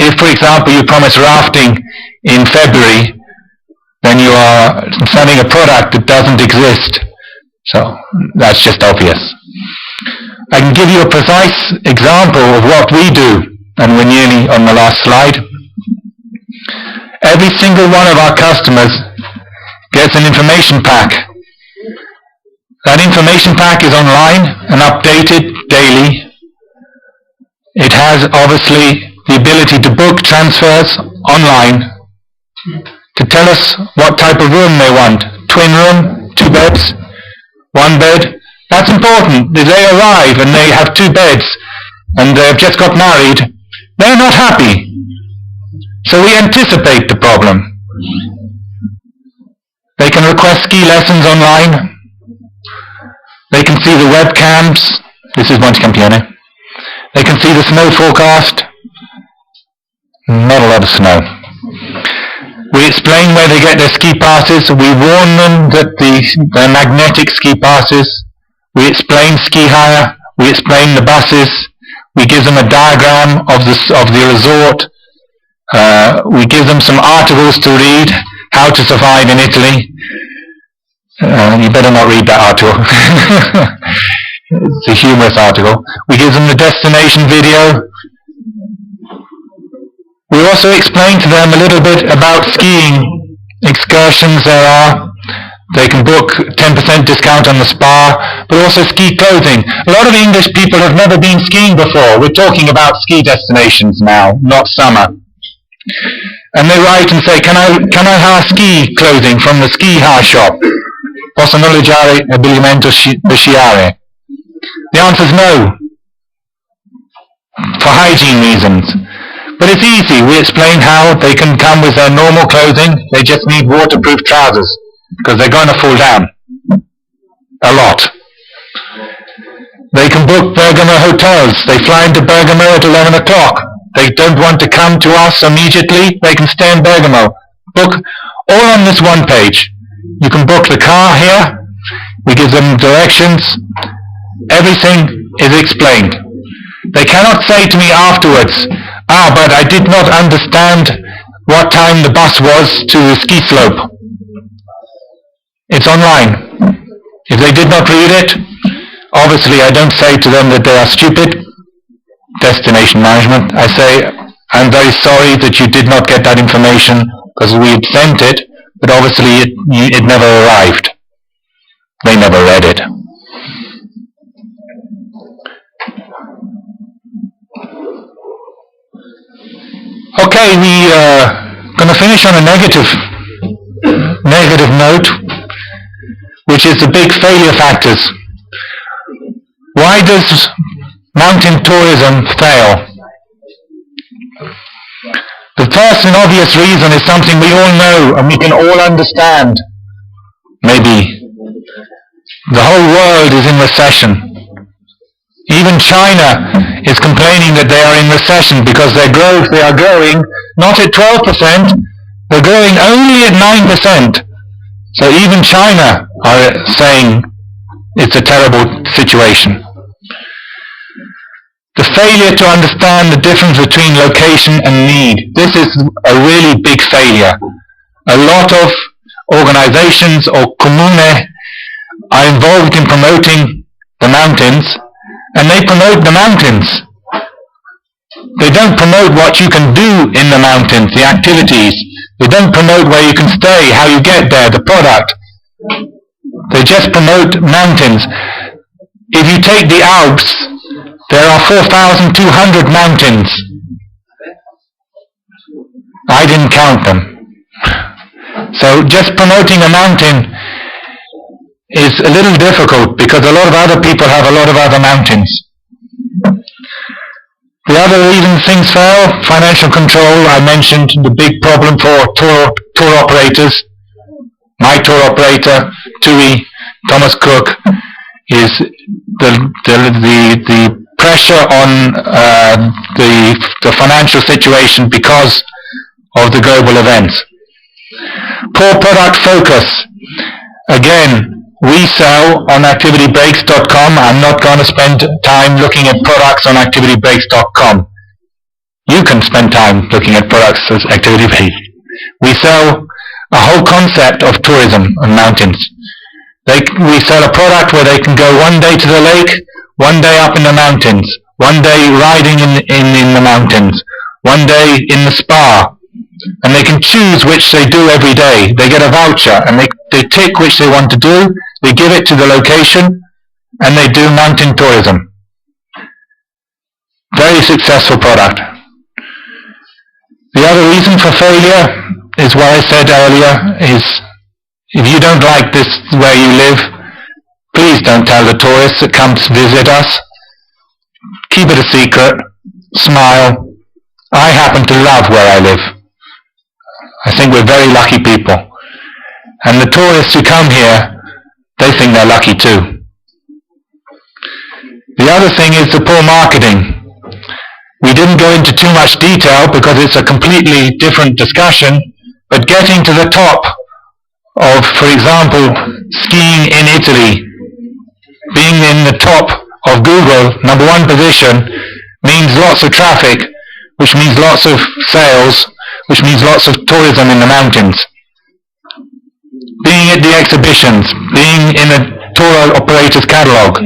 If, for example, you promise rafting in February, then you are selling a product that doesn't exist. So that's just obvious. I can give you a precise example of what we do, and we're nearly on the last slide. Every single one of our customers gets an information pack. That information pack is online and updated daily. It has, obviously, the ability to book transfers online, to tell us what type of room they want. Twin room, 2 beds, 1 bed. That's important. If they arrive and they have 2 beds and they've just got married, they're not happy. So we anticipate the problem. They can request ski lessons online. They can see the webcams. This is Monticampione. They can see the snow forecast. Not a lot of snow. We explain where they get their ski passes. We warn them that they're magnetic ski passes. We explain ski hire. We explain the buses. We give them a diagram of the resort. We give them some articles to read. How to survive in Italy. You better not read that article. It's a humorous article. We give them the destination video. We also explain to them a little bit about skiing excursions there are. They can book 10% discount on the spa, but also ski clothing. A lot of English people have never been skiing before. We're talking about ski destinations now, not summer. And they write and say, can I hire ski clothing from the ski hire shop? Posso noleggiare abbigliamento da sciare? The answer is no, for hygiene reasons. But it's easy. We explain how they can come with their normal clothing. They just need waterproof trousers, because they're going to fall down. A lot. They can book Bergamo hotels. They fly into Bergamo at 11 o'clock. They don't want to come to us immediately. They can stay in Bergamo. Book all on this one page. You can book the car here. We give them directions. Everything is explained. They cannot say to me afterwards, but I did not understand what time the bus was to the ski slope. It's online. If they did not read it, obviously I don't say to them that they are stupid. Destination management. I say, I'm very sorry that you did not get that information, because we had sent it, but obviously it never arrived. They never read it. Okay, we are going to finish on a negative note, which is the big failure factors. Why does mountain tourism fail? The first and obvious reason is something we all know and we can all understand. Maybe. The whole world is in recession. Even China is complaining that they are in recession because they are growing not at 12%, they're growing only at 9%. So even China are saying it's a terrible situation. The failure to understand the difference between location and need. This is a really big failure. A lot of organizations or comune are involved in promoting the mountains, and they promote the mountains. They don't promote what you can do in the mountains, the activities. They don't promote where you can stay, how you get there, the product. They just promote mountains. If you take the Alps, there are 4,200 mountains. I didn't count them. So just promoting a mountain is a little difficult because a lot of other people have a lot of other mountains. The other reason things fail, financial control. I mentioned the big problem for tour operators. My tour operator, TUI, Thomas Cook, is the pressure on the financial situation because of the global events. Poor product focus. Again, we sell on activitybreaks.com. I'm not going to spend time looking at products on activitybreaks.com. You can spend time looking at products as ActivityBreaks. We sell a whole concept of tourism and mountains. We sell a product where they can go one day to the lake, one day up in the mountains, one day riding in the mountains, one day in the spa, and they can choose which they do every day. They get a voucher and they tick which they want to do, they give it to the location, and they do mountain tourism. Very successful product. The other reason for failure is what I said earlier, is if you don't like this where you live, please don't tell the tourists that come to visit us. Keep it a secret. Smile. I happen to love where I live. I think we're very lucky people. And the tourists who come here, they think they're lucky too. The other thing is the poor marketing. We didn't go into too much detail because it's a completely different discussion, but getting to the top of, for example, skiing in Italy, being in the top of Google, #1 position, means lots of traffic, which means lots of sales, which means lots of tourism in the mountains. Being at the exhibitions, being in a tour operator's catalogue.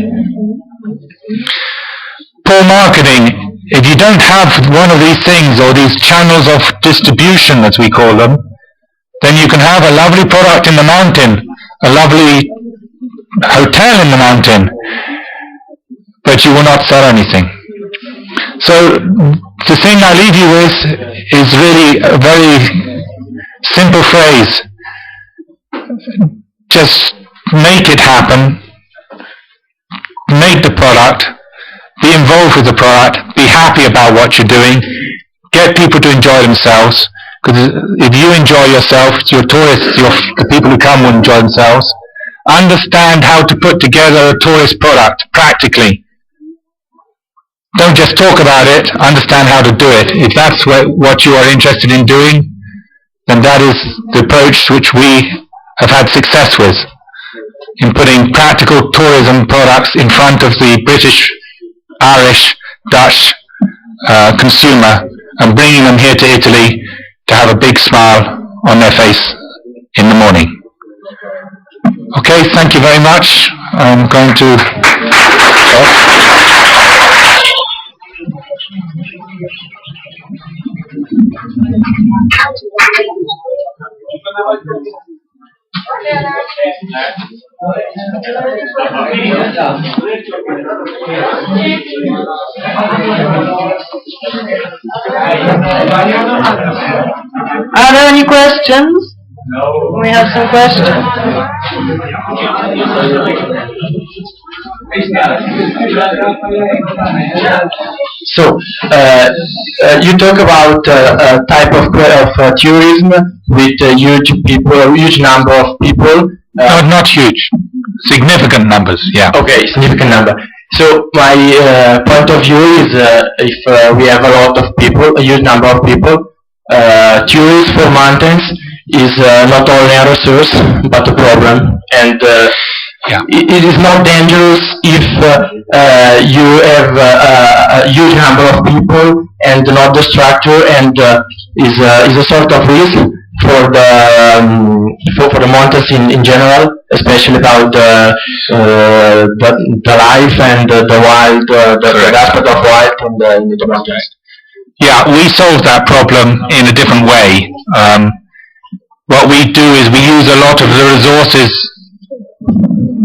Poor marketing. If you don't have one of these things, or these channels of distribution as we call them, then you can have a lovely product in the mountain, a lovely hotel in the mountain, but you will not sell anything. So the thing I leave you with is really a very simple phrase. Just make it happen, make the product, be involved with the product, be happy about what you're doing, get people to enjoy themselves, because if you enjoy yourself, your tourists, the people who come will enjoy themselves. Understand how to put together a tourist product practically. Don't just talk about it, understand how to do it. If that's what you are interested in doing, then that is the approach which we have had success with, in putting practical tourism products in front of the British, Irish, Dutch consumer, and bringing them here to Italy to have a big smile on their face in the morning. Okay, thank you very much. I'm going to Are there any questions? No. We have some questions. So, you talk about a type of tourism with huge number of people. no, not huge. Significant numbers, yeah. Okay, significant number. So my point of view is if we have a lot of people, a huge number of people, tourism for mountains is not only a resource but a problem. And Yeah. It is not dangerous if you have a huge number of people and not the structure, and is a sort of risk for the mountains in general, especially about the life and the wild, the aspect of wild in the mountains. Yeah, we solve that problem in a different way. What we do is we use a lot of the resources.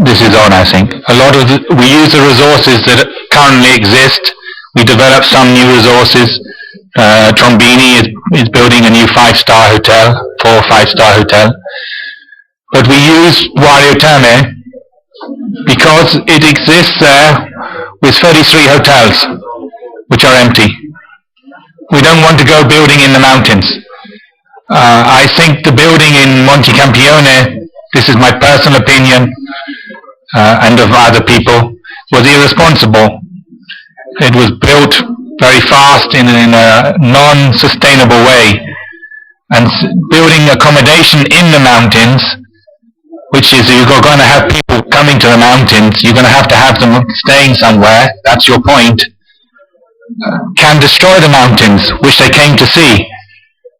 This is on, I think. We use the resources that currently exist. We develop some new resources. Trombini is building a new 5-star hotel, 4 or 5-star hotel. But we use Vario Terme because it exists there with 33 hotels, which are empty. We don't want to go building in the mountains. I think the building in Montecampione, this is my personal opinion, and of other people, was irresponsible. It was built very fast in a non-sustainable way. And building accommodation in the mountains, which is you're going to have people coming to the mountains, you're going to have them staying somewhere, that's your point, can destroy the mountains, which they came to see.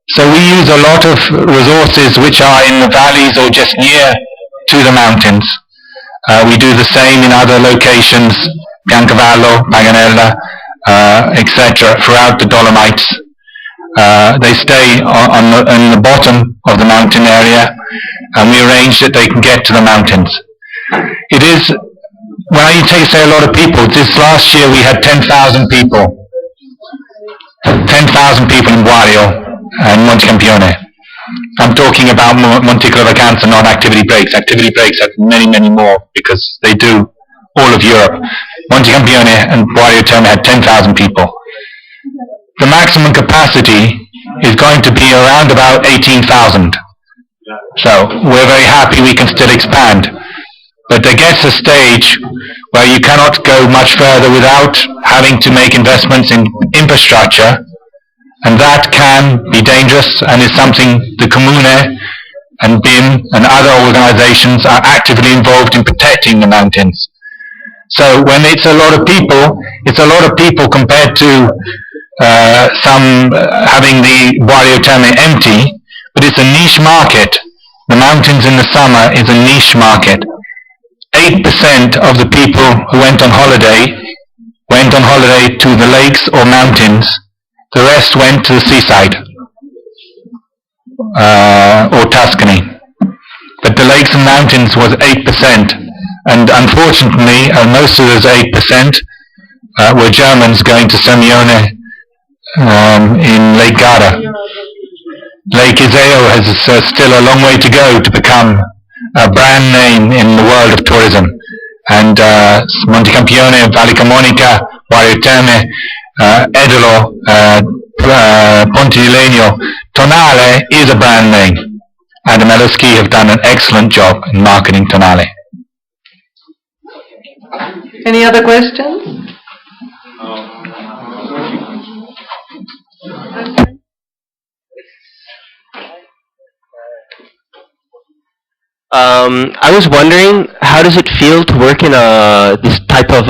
So we use a lot of resources which are in the valleys or just near to the mountains. We do the same in other locations, Biancavallo, Paganella, etc., throughout the Dolomites. They stay on the bottom of the mountain area, and we arrange that they can get to the mountains. It is, when you say a lot of people, this last year we had 10,000 people. 10,000 people in Vario and Montecampione. I'm talking about Monticolo Vacanze, not activity breaks. Activity breaks have many, many more because they do all of Europe. Montecampione and Vario Terme had 10,000 people. The maximum capacity is going to be around about 18,000. So we're very happy we can still expand. But there gets a stage where you cannot go much further without having to make investments in infrastructure, and that can be dangerous and is something the Comune and BIM and other organizations are actively involved in protecting the mountains. So when it's a lot of people, it's a lot of people compared to some having the Vario Terme empty, but it's a niche market. The mountains in the summer is a niche market. 8% of the people who went on holiday to the lakes or mountains. The rest went to the seaside or Tuscany. But the lakes and mountains was 8%. And unfortunately, most of those 8% were Germans going to Seminario in Lake Garda. Lake Iseo has still a long way to go to become a brand name in the world of tourism. And Montecampione, Valle Camonica, Vario Terme, Edolo, Ponte di Legno, Tonale is a brand name. And the Meloski have done an excellent job in marketing Tonale. Any other questions? I was wondering, how does it feel to work in this type of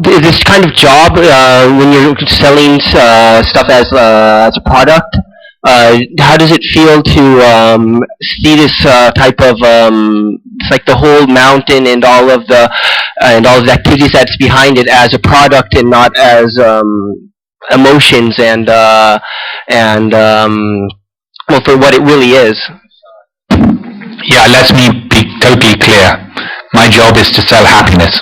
this kind of job when you're selling stuff as a product? How does it feel to see this type of it's like the whole mountain and all of the activities that's behind it as a product and not as emotions and well, for what it really is? Yeah, let me be totally clear. My job is to sell happiness.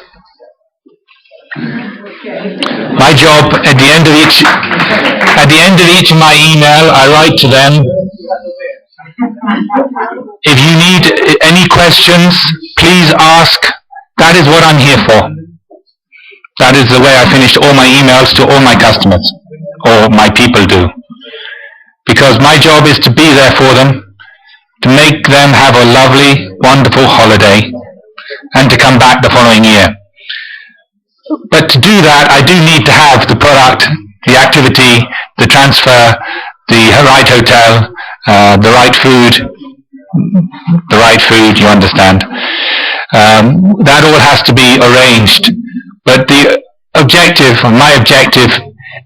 My job, at the end of each of my email, I write to them, if you need any questions, please ask. That is what I'm here for. That is the way I finished all my emails to all my customers, or my people do. Because my job is to be there for them, to make them have a lovely, wonderful holiday, and to come back the following year. But to do that, I do need to have the product, the activity, the transfer, the right hotel, the right food, the right food, you understand. That all has to be arranged. But the objective, or my objective,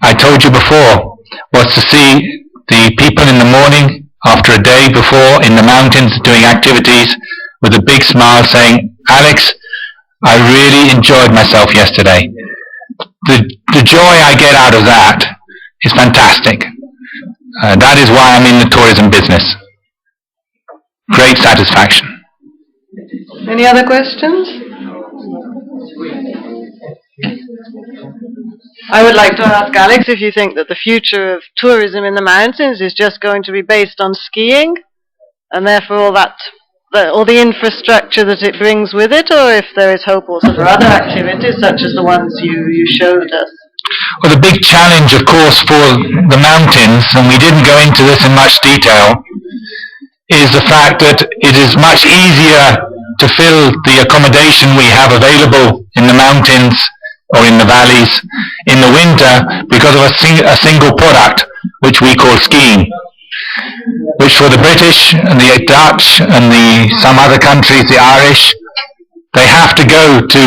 I told you before, was to see the people in the morning, after a day before, in the mountains doing activities, with a big smile saying, Alex, I really enjoyed myself yesterday. The joy I get out of that is fantastic. That is why I'm in the tourism business. Great satisfaction. Any other questions? I would like to ask Alex if you think that the future of tourism in the mountains is just going to be based on skiing, and therefore all the infrastructure that it brings with it, or if there is hope also for other activities such as the ones you showed us. Well, the big challenge, of course, for the mountains, and we didn't go into this in much detail, is the fact that it is much easier to fill the accommodation we have available in the mountains or in the valleys in the winter because of a single product, which we call skiing, which for the British and the Dutch and some other countries, the Irish, they have to go to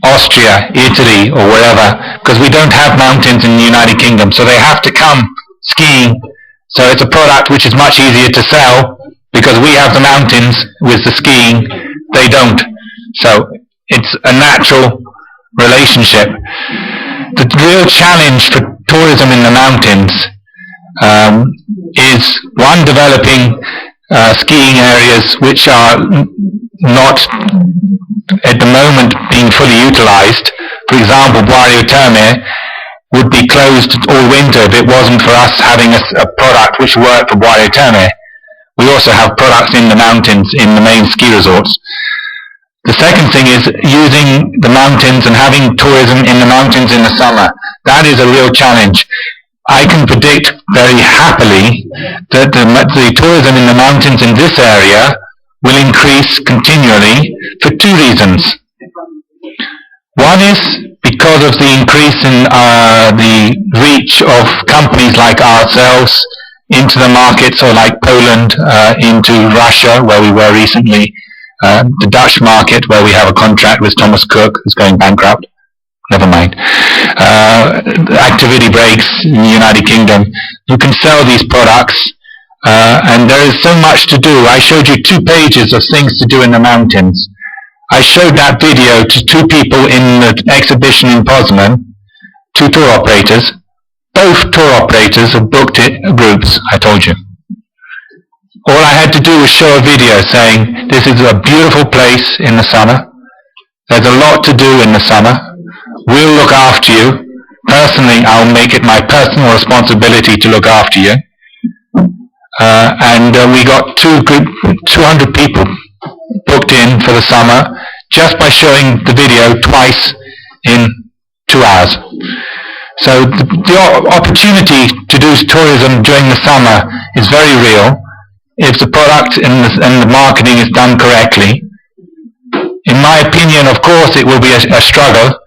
Austria, Italy, or wherever, because we don't have mountains in the United Kingdom, so they have to come skiing. So it's a product which is much easier to sell, because we have the mountains with the skiing, they don't. So it's a natural relationship. The real challenge for tourism in the mountains is, one, developing skiing areas which are not at the moment being fully utilized. For example, Boirio Terme would be closed all winter if it wasn't for us having a product which worked for Boirio Terme. We also have products in the mountains in the main ski resorts. The second thing is using the mountains and having tourism in the mountains in the summer. That is a real challenge. I can predict very happily that the tourism in the mountains in this area will increase continually for two reasons. One is because of the increase in the reach of companies like ourselves into the markets, or like Poland, into Russia, where we were recently, the Dutch market, where we have a contract with Thomas Cook, who's going bankrupt. Never mind. Activity breaks in the United Kingdom. You can sell these products, and there is so much to do. I showed you 2 pages of things to do in the mountains. I showed that video to 2 people in the exhibition in Poznan, 2 tour operators. Both tour operators have booked groups, I told you. All I had to do was show a video saying, this is a beautiful place in the summer. There's a lot to do in the summer. We'll look after you. Personally, I'll make it my personal responsibility to look after you. And we got 200 people booked in for the summer just by showing the video twice in 2 hours. So the opportunity to do tourism during the summer is very real if the product and the marketing is done correctly. In my opinion, of course, it will be a struggle.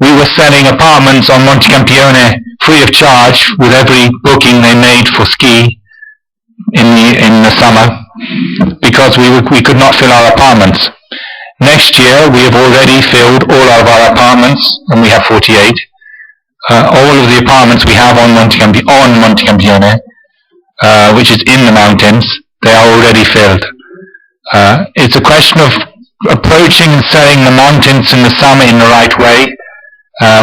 We were selling apartments on Montecampione free of charge with every booking they made for ski in the summer, because we could not fill our apartments. Next year we have already filled all of our apartments, and we have 48. All of the apartments we have on Montecampione, which is in the mountains, they are already filled. It's a question of approaching and selling the mountains in the summer in the right way.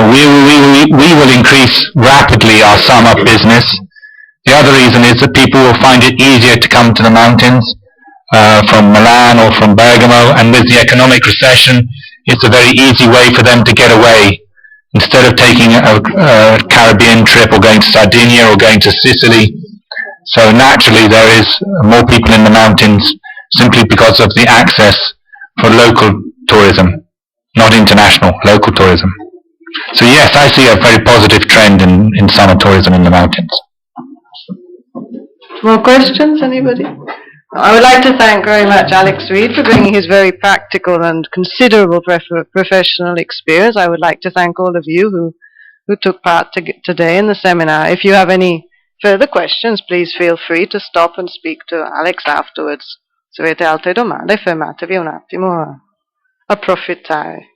We will increase rapidly our summer business. The other reason is that people will find it easier to come to the mountains from Milan or from Bergamo, and with the economic recession, it's a very easy way for them to get away. Instead of taking a Caribbean trip or going to Sardinia or going to Sicily. So naturally there is more people in the mountains simply because of the access for local tourism, not international, local tourism. So yes, I see a very positive trend in summer tourism in the mountains. More questions, anybody? I would like to thank very much Alex Reed for bringing his very practical and considerable professional experience. I would like to thank all of you who took part today in the seminar. If you have any further questions, please feel free to stop and speak to Alex afterwards. Se avete altre domande fermatevi un attimo a approfittare.